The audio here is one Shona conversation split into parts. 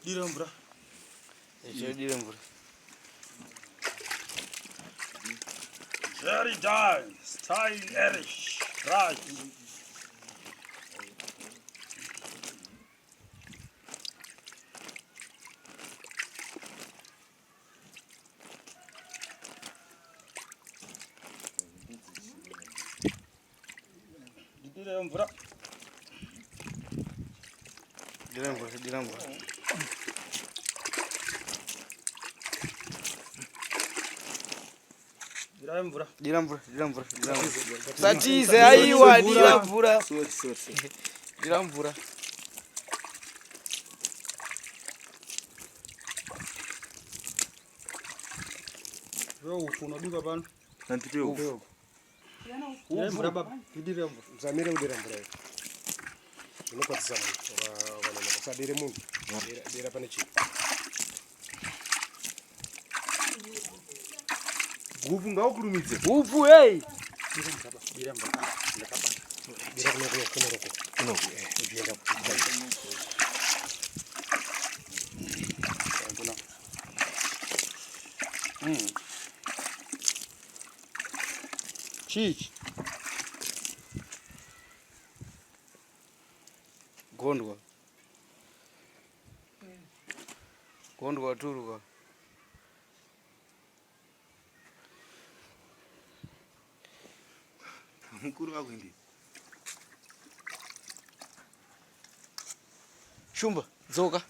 Dirambra. Dirambra. Very done. Style Irish. Right. Dirambra. Dirambra. Satize aiwa dirambra. Dirambra. Wewe unaduka bana. Nantipia uko. Dirambra baba. Dirambra. Zamira udirambra. Unokuwa tsama. Wana makasadire mungu. Dira pane chini. Gupu ngaukurumidze. Gupu hey. Dirambra. Ndakapa. Dirambra kunoroko. Kunoko. Ujienda Kuna. Chichi. Gondwa turuka. Mkuru wako ndi. Shumba zoka.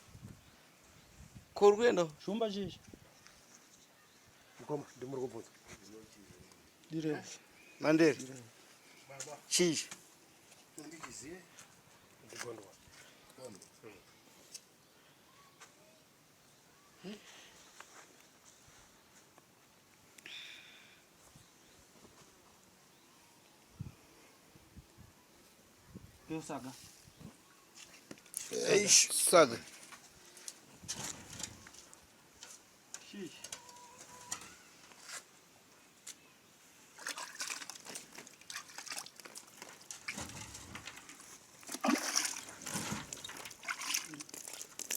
Korwendo Shumba chichi. Ngoma ndimuri kubvunza. Dire. Mandere. Chichi. Ndikiziye. Ndigondwa. Yo saga. Eish saga. Chichi.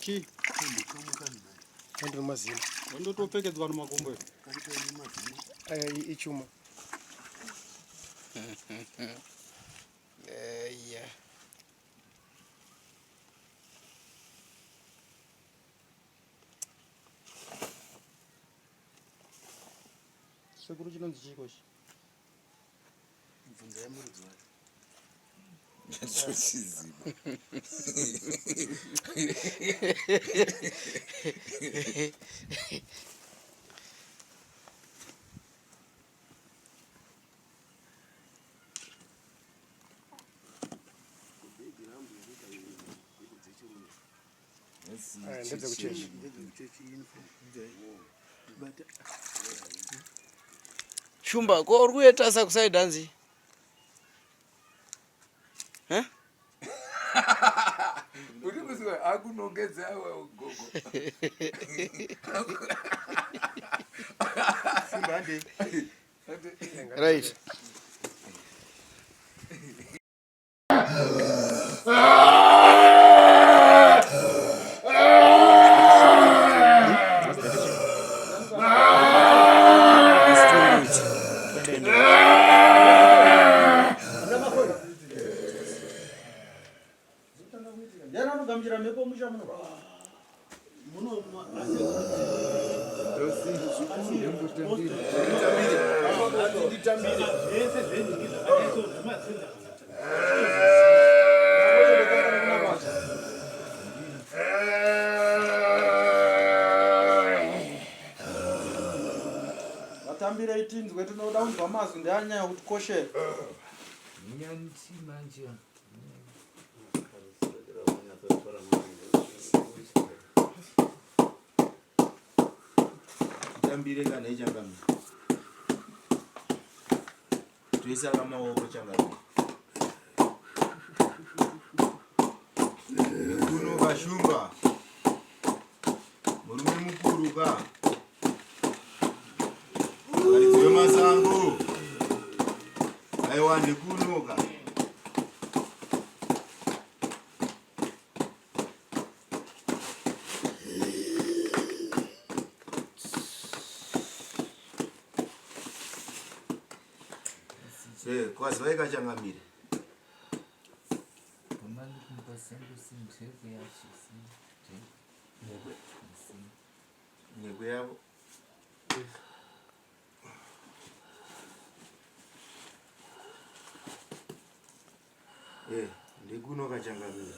Chi. Ndiri mazina. Ndo topekedzwa nemakombo. Ichuma. Yeah. Sekuru chinonzi chikoshi. Mvunza yamuridzi wacho. Chozizima. Ndedze kuchechi. Shumba ko uruyeta sakusaidanzi. Uri kusiwa akunongedza awe gogo. Simba ande. Right. Gamjira mepo musha muno. Muno Watambira itinzwe tinoda kunzwa mazwi ndeanyaya kuti koshe. Nyanti manje. Tambire kana ichangami. Tuisa kama woko changami. Kuno bashumba. Murume mukuruka. Balizwe masango. Aiwande kunoka. kwazi vaikachangamire. Nyekwe yavo. Ndikuno kachangamire.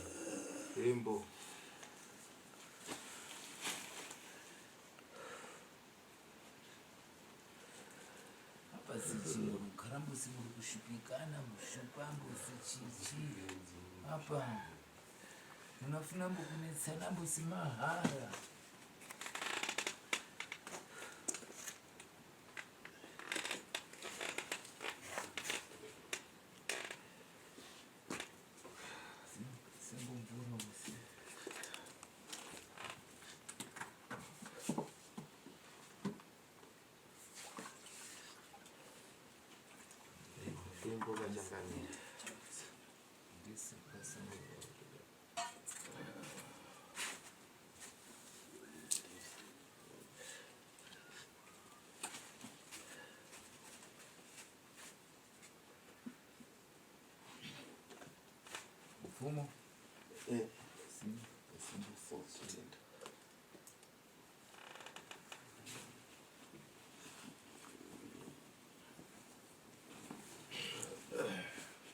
Embo. Karambusi muri kushupikana mushupambo sichichi apa munafuna mbokunetsana mbosi mahara simbomvura usi Fumo? Sim, do fogo.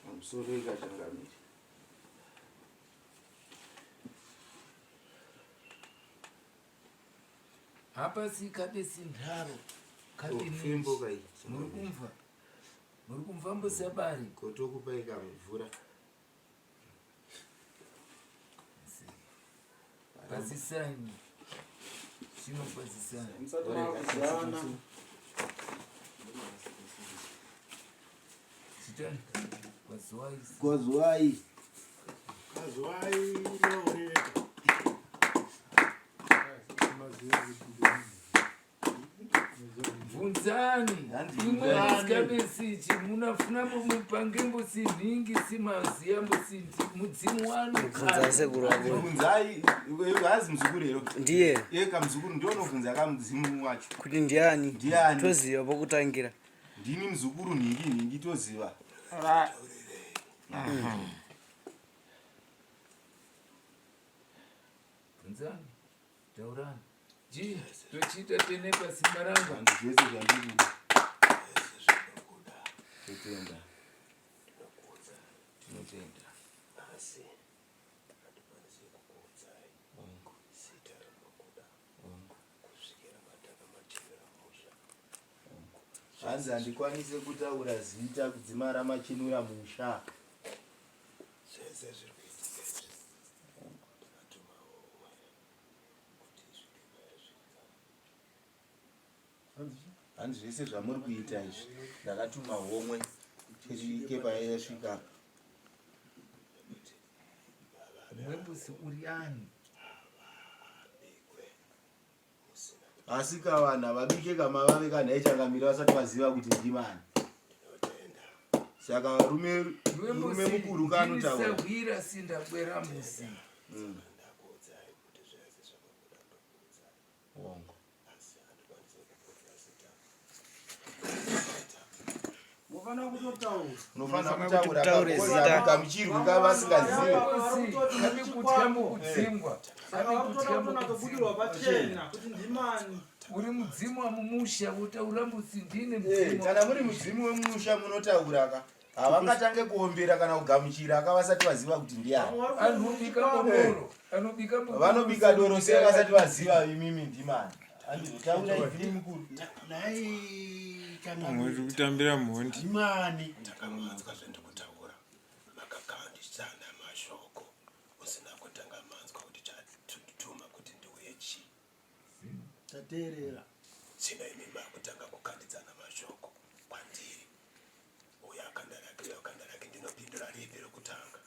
Amusoro ikachangamire. Hapa si kabesi ndaro. Fembo kai. Muri kumva mbosi habari. Kotokupa ikamvura. Pasisani. Sino pasisani. Msatu wakuzana. Sitani. Kwazuwai. Vunzani. Imwe isikabesichi. Munafuna mupange mbosi ningi simaziya mbosi mudzimu wanu. Vunzase kurwako. Vunzai. Hazi mzukuru ero. Ndiye. Yeka mzukuru ndionobvunza kamudzimu wacho. Kuti ndiani? Ndiani? Toziva pokutangira. Ndini mzukuru ningi toziva. Vunzani. Taurani. Ji, tochita tene pasimaranga. Vantu zvese zvandiri. Totenda. Tinotenda. Asi. Hatipanisi kukudzai. Wangu. Sita rinokuda. Wangu. Kusvikira mataka machinura musha. Wangu. Hanzi handikwanise kutaura zita kudzimara machinura musha. Zvese zviri kuitika izvi. Wangu. Ndakatuma homwe. Kuti isvike mayasvika. Hanzi zvese zvamuri kuita izvi. Ndakatuma homwe. Isvike payasvika. Mwembusi uriani. Asi kavana vabike kama vave kanhai changamira vasati vaziva kuti ndimani. Saka rume mukuru kanotaura. Ndisahwira sindabwera musi. Wangu. Unofana kutaura kakoza kamuchiri kavasingazive. Kami kutyambo kudzingwa. Uri mudzimu wa mumusha utaura mbusi ndine mudzimu. Kana muri mudzimu wemusha munotaura havangatange kuombera kana kugamuchira akavasati vaziva kuti ndiani. Anobika doro. Vanobika doro sei vasati vaziva imimi ndimani. Anditaura izvi mukuru. Muri kutambira mhondi. Imani takamanzwa zvendikutaura makakandisana mashoko usina kutanga manzwa kuti chatutuma kuti ndiuye chi tateerera sina imba kutanga kukandidzana mashoko kwandiri uya akandarake ndinopindura ripi rokutanga.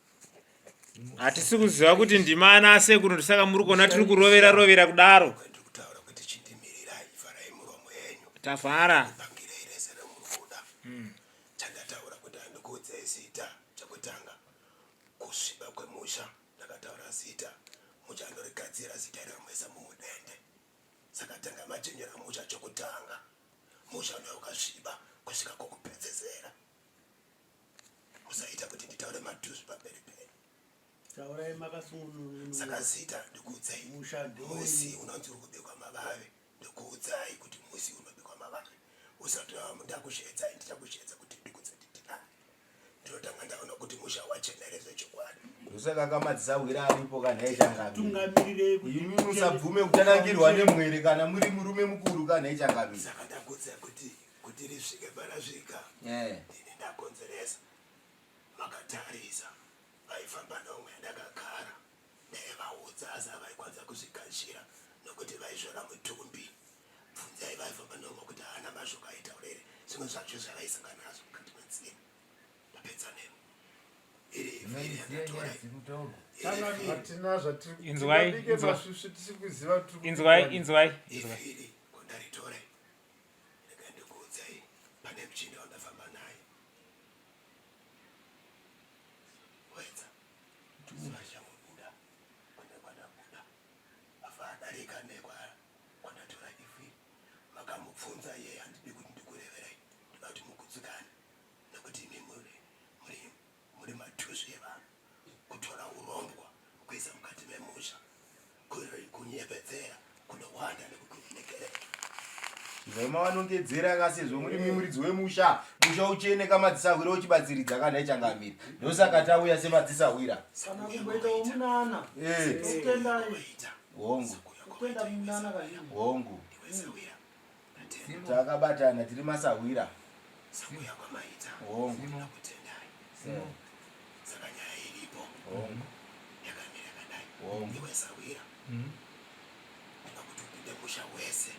Hatisi kuziva kuti ndimani asekuru ndisaka muri kuona tiri kurovera kudaro. Ndiri kutaura kuti chindimirai vharai muromo yenyu. Tavhara. Chandataura kuti andikuudzei zita chekutanga kusviba kwemusha. Ndakataura zita muchandorigadzira zita rinomwesa mumudende. Saka tanga machenjera musha chekutanga. Musha unayo ukasviba kusvika kwokupedzesera. usaita kuti nditaure matusu pamberi penyu. Taurai makasungununu. Saka zita ndikuudzai musi unonzi uri kubekwa mavave. Ndikuudzai kuti musi unobekwa mavave. Usati ndakushedzai ndichakushedza kuti ndikudze nditidai. Ndinotanga ndaona kuti musha wachena zvechokwadi. Ndosaka kamadzisawira aripo kana echangamira. Tungamirire Imi musabvume kutanangirwa nemwere kana muri murume mukuru kana echangamira. Saka ndakudza kuti risvike parasvika. Ndini ndakonzeresa. Makatarisa. Vaifamba nomwe ndakagara. Ndaivaudza asi avaikwanisa kuzvigashira nokuti vaizvora mutumbi. Bvunzai vaifamba nomwe kuti haana mashoko aitaurere. Zvimwe zvacho zvavaisangana nazvo mukati mwenzimu. Ndapedza nemo. Inzwai. Kondaritora ndikuudzai pane muchini wandafamba naye. Wedza zvashamubuda kwadabuda afa adarika nekwandatora ifi makamubvunza iye handidi kuti ndikureverai ndoda kuti mukudzikane nokuti imi muri matusu evanhu kutora urombwa kuisa mukati memusha kunyepedzera kunowanda nekukunekerera. Zvima vanongedzera akasezvo muri muridzi wemusha. Musha uchene kamadzisawira uchibatsiridza kana echangamira. Ndosaka tauya semadzisawira. Kana kumboita womunana. Hongu. Kupenda munana kazhinji. Hongu. Takabatana tiri masawira. Hongu. Saka nyaya iripo. Hongu. Yakamira kadai. Hongu. Iwesawira. Ndinokuti upinde musha wese.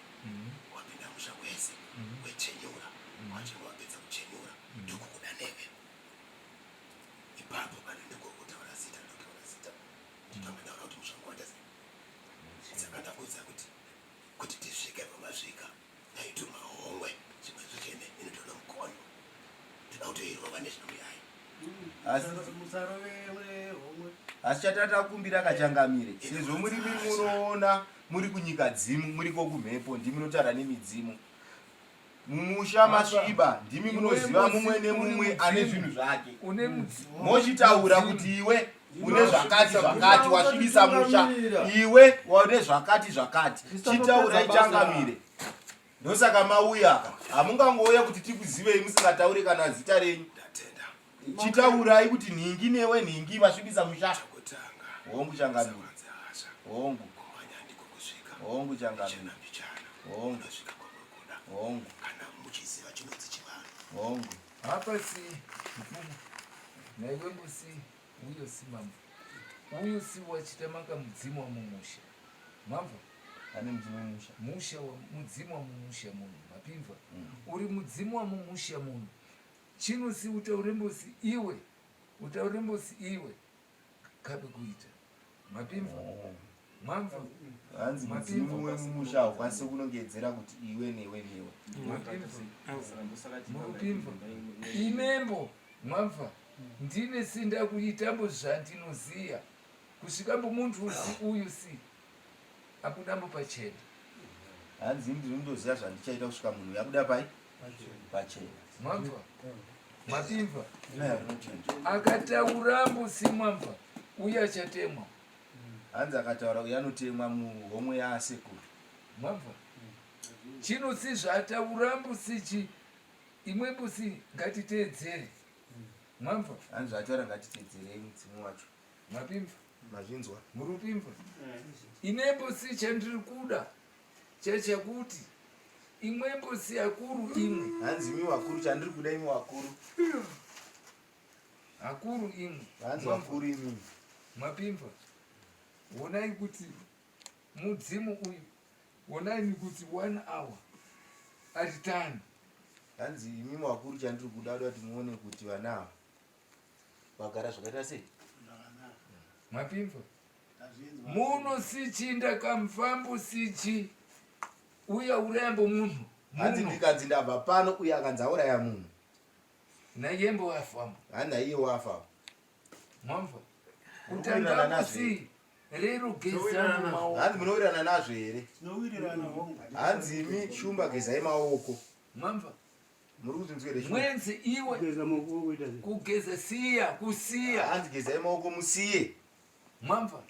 Wapinda musha wese. Wechenyura. Wachema wapedza kuchenyura. Ndikukuda neve. Ipapo kana ndikokutaura zita ndotaura zita. Ndinotaura kuti musha wanda sei. Saka ndakudza kuti tisvike pamasvika. Ndaituma homwe. Chimwe zvichene inotora mukono. Ndinoda kutoirova nezvinouyayi. Asi chatatakumbira kachangamire sezvo muri munoona muri kunyika dzimu muri kokumhepo ndimi munotaura nemidzimu. Mumusha masviba ndimi munoziva mumwe nemumwe ane zvinhu zvake. Mochitaura kuti iwe une zvakati wasvibisa musha. Iwe une zvakati. Chitaurai changamire. Ndosaka mauya aka. Hamungangouya kuti tikuzivei musingatauri kana zita renyu. Chitaurai kuti ningi newe ningi masvibisa musha. Hongu changamire. Hongu. Hongu changamire. Hongu. Hongu. Kana muchiziva chinodzi chivanhu. Hongu. Hapa si naiwe mbusi uyo si mambo. Uyo si wachitamanga mudzimu wa mumusha. Mambo? Ane mudzimu wa mumusha. Musha wa mudzimu wa mumusha munhu. Mapimva. Uri mudzimu wa mumusha munhu. Chino si utaurembosi iwe. Kabe kuita. Mapimva. Mambo. Hanzi mudzimu wemumusha ukwanise kunongedzera kuti iwe newe. Mupimva. Inembo. Mamva. Ndine sinda kuitambo zvandinoziya. Kusvikambo muntu uyu si. Akudambo pachena. Hanzi ndinoziya zvandichaita kusvika munhu yakuda pai? Pachena. Mamva. Mapimva. Akataurambo si mamva. Uya chatemwa. Hanzi akataura uya anotemwa muhomwe yaasekuru. Mamva. Chino si zvataurambo sichi. Imwembo si ngatiteedzere. Mamva. Hanzi zvataura ngatiteedzerei mudzimu wacho. Mapimva. Mazvinzwa. Murupimva. Inembo si chandiri kuda. Chachakuti. Imwembo si akuru imwe. Hanzi imi wakuru chandiri kuda imi wakuru. Akuru imwe. Hanzi wakuru imi. Mapimva. Wonai kuti mudzimu uyu. Wonai ni kuti 1 hour. Aritani. Hanzi imi wakuru chandiri kuda kuti muone kuti vana vagara zvakaita sei. Mapimva. Muno sichinda kamfambo sichi. Uya urembo munhu. Hanzi ndikanzi ndabva pano uya akanzi auraya munhu. Nayembo wafamba. Handa iye wafa. Mamva. Utanga si. Rero geza maoko. Hanzi munowirana nazvo here? Tinowirirana hongu. Hanzi imi shumba gezai maoko. Mamva. muri kuzinzwere mwenzi iwe Kugeza maoko kuita sei? kugeza siya kusiya hanzi gezai maoko musiye mwamva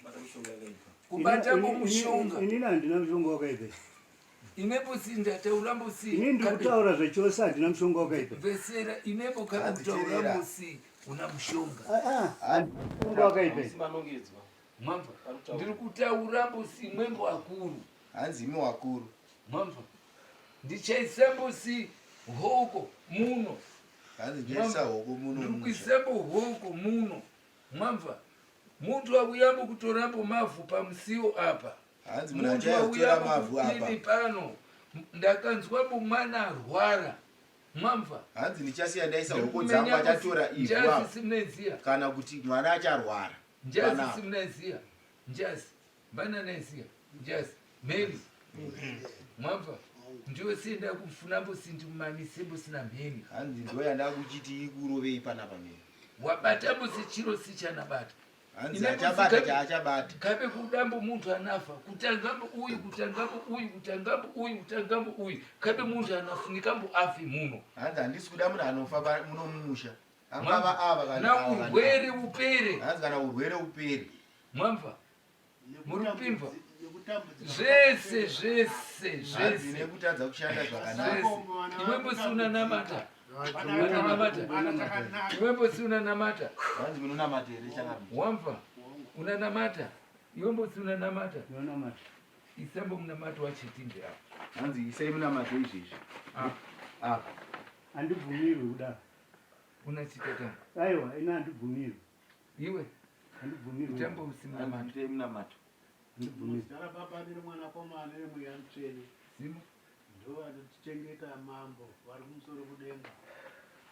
kubata mushonga Inini handina mushonga wakaita. inepo sindatauramusi Inini ndiri kutaura zvachose handina mushonga wakaita. vesera inepo kana kutauramusi una mushonga Mushonga wakaita. mwamva ndiri kutaura mbusi mwembo akuru hanzi imi wakuru mwamva ndichaisa mbusi hoko muno hanzi ndichaisa hoko muno ndiri kuisambo hoko muno mwamva mutu auyambo kutorambo mavhu pamusiwo apa hanzi mutu munachatora mavhu auyambo apa ini pano ndakanzwambo mwana arwara mwamva hanzi ndichasiya ndaisa hoko dzangu achatora ivhu apa njasi simneziya kana kuti mwana acharwara njasi simneziya njasi mbana neziya njasi mheni mwamva ndiwe sienda kufunambo sindimanisembo sina mheni hanzi ndoyanda kuchiti ikurovei panapa mheni wabata mbusi chiro sichanabata hanzi achabata chaachabata kabe kudambo muntu anafa kutangambo uyu kutangambo uyu kutangambo uyu kutangambo uyu kabe muntu anafunikambo afi muno hanzi handisi kuda munhu anofa muno mumusha angava ava kana na urwere upere hanzi kana urwere upere mwamva murupimva zvese hanzi nekutadza kushanda zvakanaka iwe mbosi unanamata iwe mbosi unanamata hanzi munonamata here chakapi wamva unanamata iwe mbosi unanamata Ndinonamata. isambo munamata wachitimbe apa hanzi isai munamata izvezvi apa Handibvumirwi kudaro. unachitata Aiwa, ina handibvumirwi. iwe Handibvumirwi. utambo usimunamata isai munamata Handibvumirwi. Zara baba ndiri mwanakomana wemweya mutsvene simo ndo vanotichengeta mambo vari kumusoro kudenga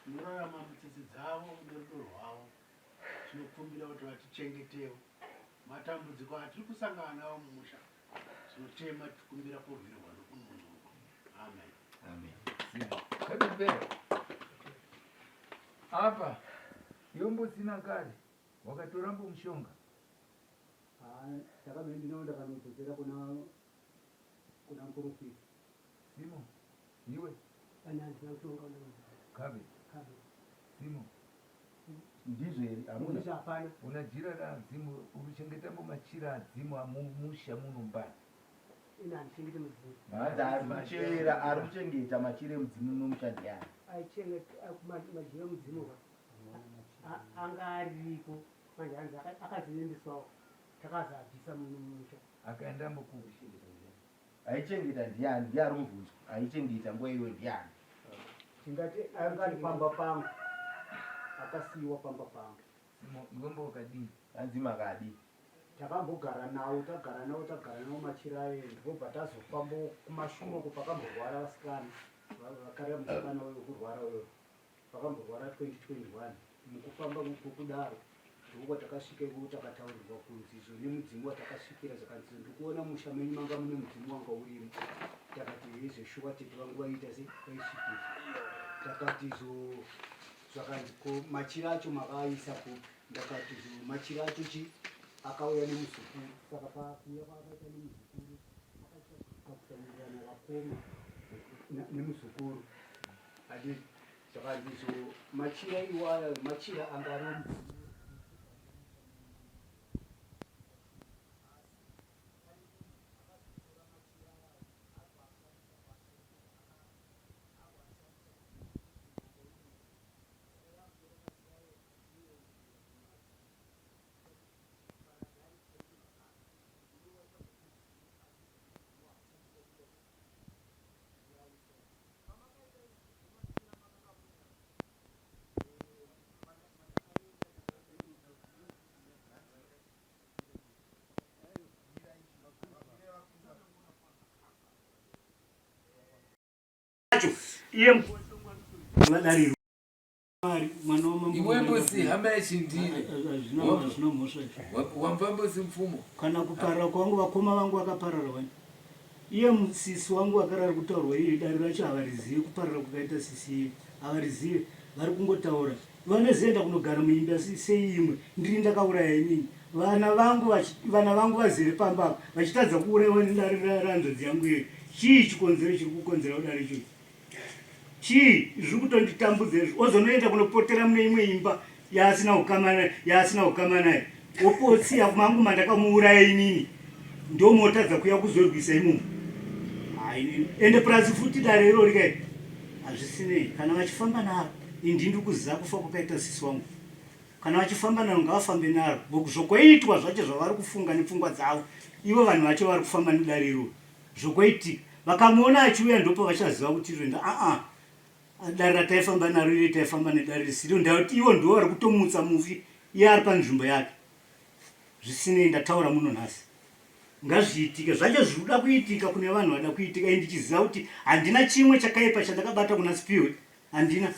tinorarama mutsitsi dzavo nerudo rwavo tinokumbira kuti vatichengetewo matambudziko atiri kusangana nawo mumusha tinotema tikumbira kurwirwa nokumunhuko amen amen kabipera apa yombosina kare wakatorambo mushonga Takabeni ndinoenda kanodzokera kuna muprofita. simo iwe Kana handina mushonga kabe simo ndizvo here hamuna hapana. unajira radzimu urichengetambo machira adzimu amumusha munombani Ina handichengete mudzimu. hanzi ari kuchengeta machire mudzimu nomushandi yani Majira mudzimu anga ariko manje hanzi akadziendeswawo takazabvisa mumusha. akaendambo kuvi aichengeta ndiani ndiari kubvunzwa aichengeta nguva iwe ndiani Tingati anga ari pamba pangu. Akasiyiwa pamba pangu. simo iwembo wakadini hanzi makadi Takambogara nawo machira aende ndobva tazofambo kumashure uko pakamborwara vasikana vakareva musikana wekurwara weyo pakamborwara 2021 mukufamba kudaro ndiko takasvika iko takataurirwa kunzi izvo nemudzimu watakasvikira zakanzi ndikuona musha menyu manga mune mudzimu wanga urimo takati izvo shuwa tete vanguva ita sevaisvikira takati izvo zvakanzi machira acho makaisa ku ndakati izvo machira acho chi akauya nemuzukuru saka pakuya kwakaita nemuzukuru akakusanirana vakoma nemuzukuru adi zvakanzi izvo machira iwaya machira angaro iye mwadari iwembosi hama yachindire zvinomhosva wambambosi mfumo kana kuparara kwangu vakoma vangu vakaparara wani iye musisi wangu vakarari kutaurwa iri dare racho havarizive kuparara kukaita sisi havarizive vari kungotaura vanozienda kunogara muimba seimwe ndiri ndakauraya inini vana vangu vazere pamba vachitadza kuuraiwa nedare ranzodzi yangu iyo chii chikonzero chiri kukonzera kudare ichochi chii zviri kutonditambudza izvi ozonoenda kunopotera mune imwe imba yaasina ukama naye opotsiya kumangu mandakamuuraya inini ndo motadza kuya kuzorwisa imomo ende plus futi dare irori kai hazvisinei kana vachifamba naro indindi kuziva kufa kwakaita sisi wangu kana vachifamba naro ngavafambe naro zvokoitwa zvacho zvavari kufunga nepfungwa dzavo ivo vanhu vacho vari kufamba nedare irori zvokoitika vakamuona achiuya ndopo vachaziva kuti iroenda dare rataifamba naro iri taifamba nedare risiri ndakuti ivo ndo vari kutomutsa mufi iye ari panzvimbo yake zvisinei ndataura muno nhasi ngazviitike zvacho zviri kuda kuitika kune vanhu vada kuitika ndichiziva kuti handina chimwe chakaipa chandakabata kuna Spiwe handina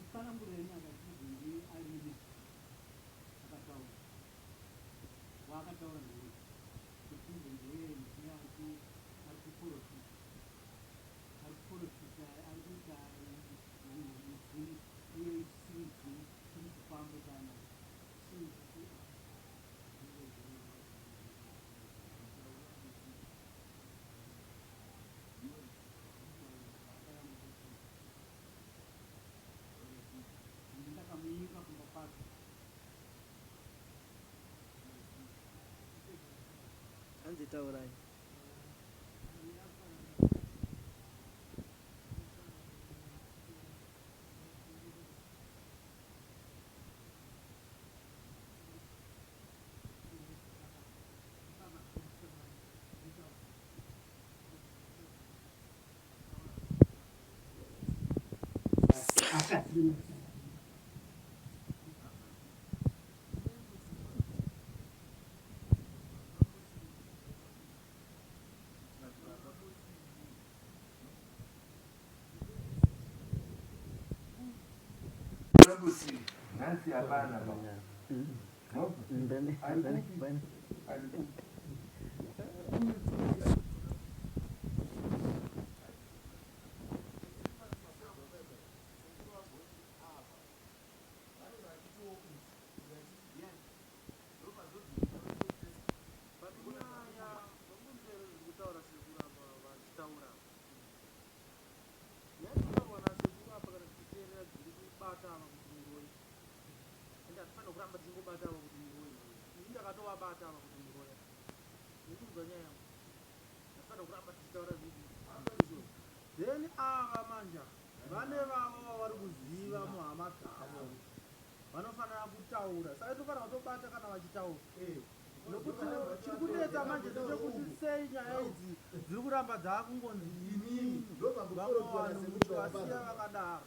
tsanangurei nyaya dzizhinji arimi akataura waakataura nhuri kuti ndeye nyati ari kuprofita ari kuita mudzimu uye isinzi tiri kufamba kana ndakamunyika kumba kwake Anditaurai. Nansi hapana. Then manja vane vavo vari kuziva muhama dzavo vanofanira kutaura saka tofanira kutobata kana vachitaura nokuti chiri kunetsa manje ndechekuti sei nyaya idzi dziri kuramba dzakungonzi inini vamwe vanhu kuti vasiya vakadaro.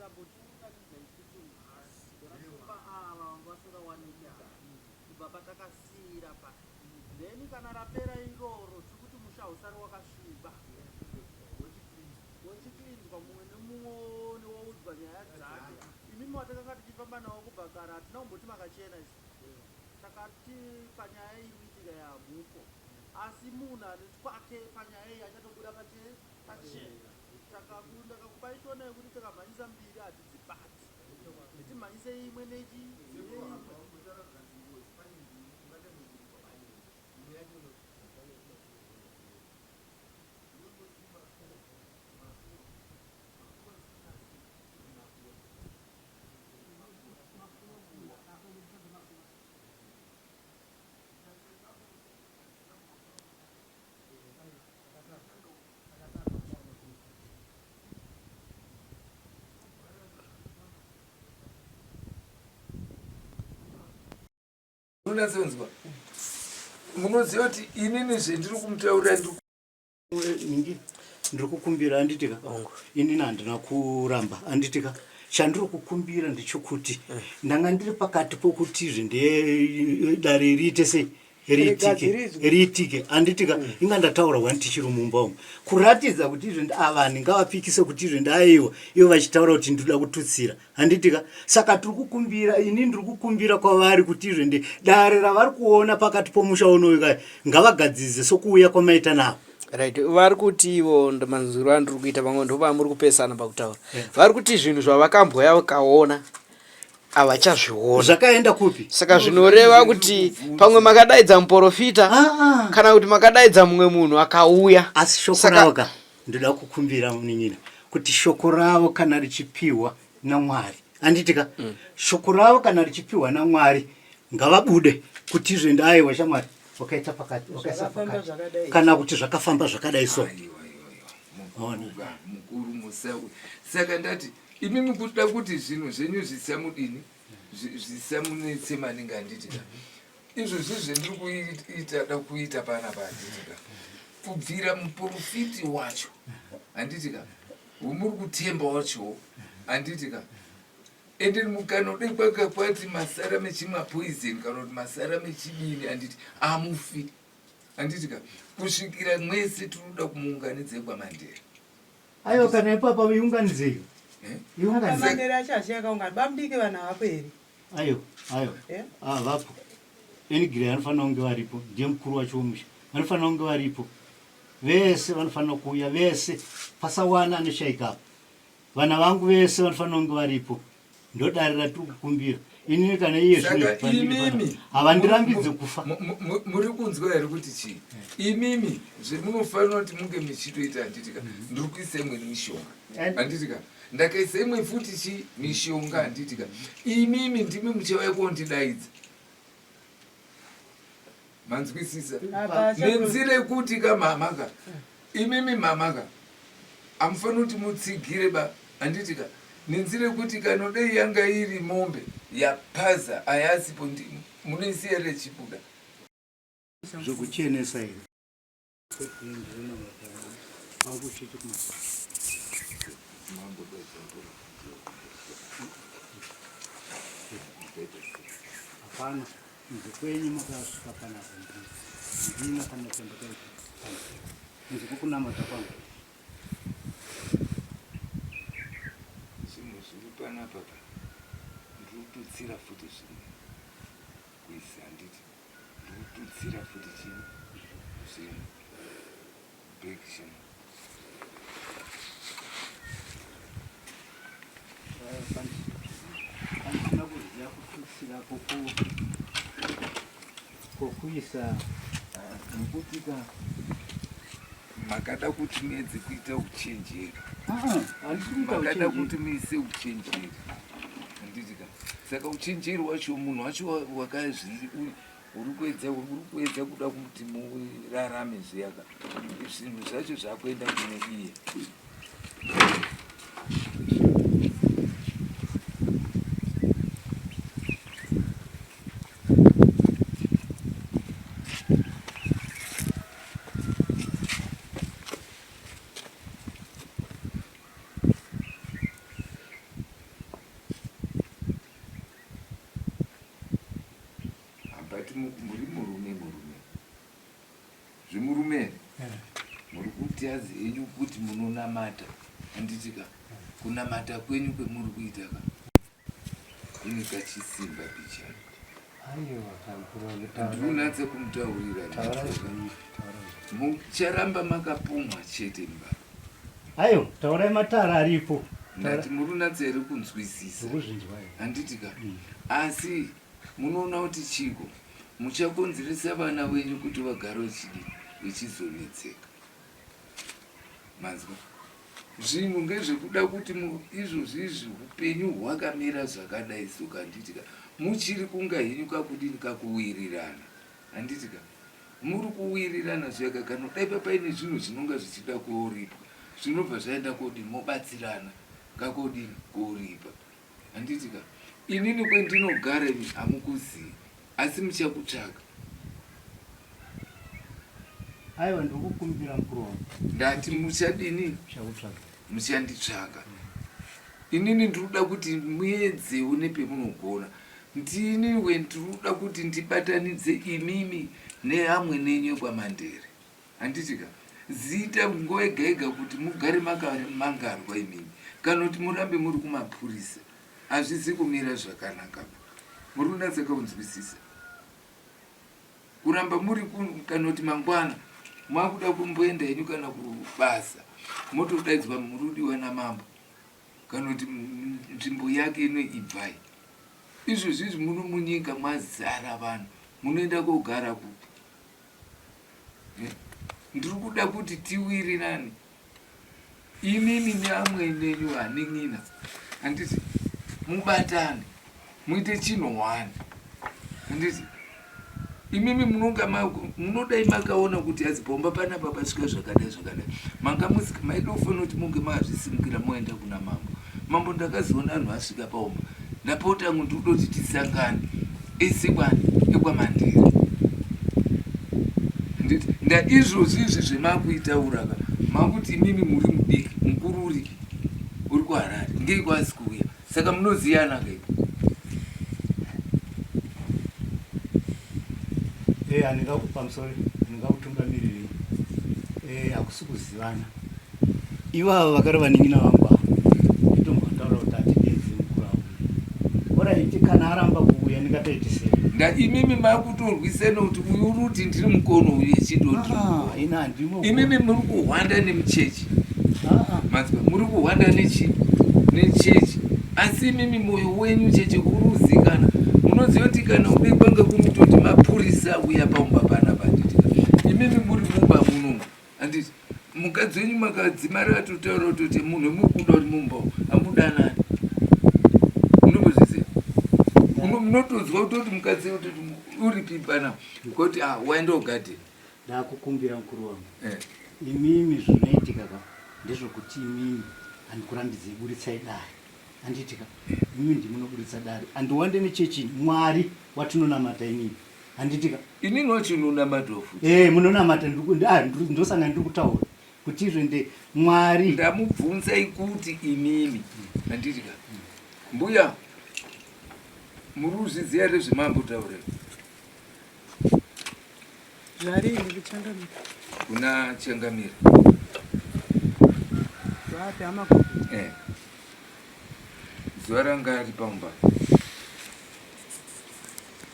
rambotiunganidza isusu nhasi torapfupa ava vanga vasingawanika kubva patakasiyira pa then kana rapera iroro tikuti musha usari wakasviba wochipinzwa mumwe nemumwe newoudzwa nyaya dzake imimi watakanga tichifamba nawo kubva kare hatina kumboti makachena isi takati panyaya iri kuitika yamupo asi munhu anoti kwake panyaya iyi achatobuda pachena takakupa ishona yekuti takamhanyisa mbiri hatidzibati titimhanyise imwe neimwe unatsonzwa munoziva kuti inini zvendiri kumutaurira ndiri kukumbira anditika inini handina kuramba anditika chandiri kukumbira ndechokuti ndanga ndiri pakati pokutizve ndedare riite sei riitike anditika inga ndataurwa ndichiri mumba umu kuratidza kuti izvo ava ndingavapikise kuti izvo ndaiwa ivo vachitaura kuti ndinoda kututsira handitika saka tiri kukumbira ini ndiri kukumbira kwavari kuti izvo dare ravari kuona pakati pomusha unoyu kai ngavagadzirize sokuuya kwamaita navo right vari kuti ivo manzwiro andiri kuita pamwe ndopamuri kupesana pakutaura vari kuti zvinhu zvavakamboya vakaona havachazviona zvakaenda kupi saka zvinoreva kuti pamwe makadaidza muprofita kana kuti makadaidza mumwe munhu akauya asi shoko ravo ka ndoda kukumbira munin'ina kuti shoko ravo kana richipiwa naMwari anditika shoko ravo kana richipiwa naMwari ngavabude kuti izvo ndaiwa shamwari wakaita pakati wakaisa pakati kana kuti zvakafamba zvakadai so mukuru musawe saka ndati imimi kuda kuti zvinhu zvenyu zvisamudini zvisamunetse maningi handitika izvozvi zvendiri kuita kuita panapa handitika kubvira muprofiti wacho handitika womuri kutemba wacho handitika ende mukanode kwakakwati masara mechimapoison kana kuti masara mechidini handiti amufi handitika kusvikira mwese tinoda kumuunganidze kwamandera aiwa kana ipapa iunganidzei Mandela achaziya kaunga bambike vana vapo here ayo vapo enigire anofanira kunge varipo ndiye mukuru wacho womusha vanofanira kunge varipo vese vanofanira kuuya vese pasawana anoshaikapo vana vangu vese vanofanira kunge varipo ndodare ratiri kukumbira inini kana iye havandirambidze kufa muri kunzwa here kuti chii imimi zvemunofanira kuti munge michitoita handitika ndiri kuisa imweni mishonga handitika ndakaisa imwe futi chi mishonga handitika imimi ndimi muchauya kondidaidza manzwisisa nenzire kuti kamamaka imimi mamaka amufanira kuti mutsigire ba handitika nenzire kuti kanodei yanga iri mombe yapaza ayasipo munoisiya rechibuda zvokuchenesa here hapana nzikwenyu makasvika panapa ndina kana tembakaita nzikukunamata kwangu zvinhu zviri panapa pa ndiri kututsira futi zvimwe kuisa handiti ndiri kututsira futi chini zvinhu bekshini handina kuziva kututsira kokuisa nokutika makada kuti muedze kuita uchenjeri makada kuti muise uchenjeri handitika saka uchenjeri wacho munhu wacho uri kuedza kuda kuti murarame zviyaka zvinhu zvacho zvakuenda kune iye tichazi henyu kuti munonamata handitika kunamata kwenyu kwemuri kuita ka ine kachisimba pichani ndinatse kumutaurira mucharamba makapumwa chete mba ayo taurai matara aripo ndati muri unatse here kunzwisisa handitika asi munoona kuti chiko muchakonzeresa vana venyu kuti vagare vechizonetseka manzwa zvinhu ngezvekuda kuti izvozvizvi upenyu hwakamera zvakadai soka handitika muchiri kunga henyu kakudini kakuwirirana handitika muri kuwirirana zvega kana dai papaine zvinhu zvinonga zvichida kuoripwa zvinobva zvaenda kodini mobatsirana kakodini kuoripa handitika inini kwendinogara hamukuzivi asi muchakutsvaka aiwa ndikukumbira mukuru wangu ndati muchadini muchanditsvaka inini ndinoda kuti muedzewo nepemunogona ndiniwe ndinoda kuti ndibatanidze imimi nehamwe nenyu kwamandere handitika ziita nguva yega yega kuti mugare makamangarwa imimi kana kuti murambe muri kumapurisa hazvizi kumira zvakanaka muri kunatsa kaunzwisisa kuramba muri kana kuti mangwana mwakuda kumboenda henyu kana kubasa motodaidzwa murudiwa namambo kana kuti nzvimbo yake inoibvai izvozvizvi muno munyika mwazara vanhu munoenda kogara kupi ndiri kuda kuti tiwirirane imimi neamwe nenyu haning'ina handiti mubatane muite chinhwani handiti imimi munonga munodai makaona kuti azi pomba panapa pasvika zvakadai zvakadai manga musika maidofana kuti munge mazvisimukira moenda kuna mambo ndakazoona anhu asvika paomba ndapota amwe ndikuda kuti tisangane esikwani ekwamandiri nditi izvozvizvi zvemakuitauraka makuti imimi muri mudiki mukuru uri kuharare ngei kwasi kuuya saka munoziyana kai handingakupa musori handingakutungamiriri hakusi kuzivana ivavo vakari vaning'ina vangu avo nditombotaura kuti hatidedzi mukuru wangu oraiti kana aramba kuuya ndingataitisei imimi makutorwisana kuti uyu uri kuti ndiri mukono uyu echidoti imimi muri kuhwanda nemuchechi mazwa muri kuhwanda nechechi asi imimi moyo wenyu cheche uruzikana munoziva kuti kana ubekwanga kumutoti mapurisa uya paumba pana panditika imimi muri mumba munomu handiti mukadzi wenyu makadzimara atotaura kutoti munhu mukuda kuti mumba amudanani munombozviziva munotodzwa kutoti mukadzi utoti uripi pana kuti waenda ugadheni ndakukumbira mukuru wangu imimi zvinoitika ka ndezvokuti imimi handikurambidzei buritsai dare handitika imimi ndimunoburitsa dare handiwande nechechini mwari watinonamata imimi handitika inini wachinonamata futi munonamata ndosanga ndiri kutaura kuti izvo mwari ndamubvunzai kuti imimi handitika mbuya muri kuzviziva here zvemambotaura zvarini kuchangamira kuna changamira zvapi amakopi zuva ranga ari paumba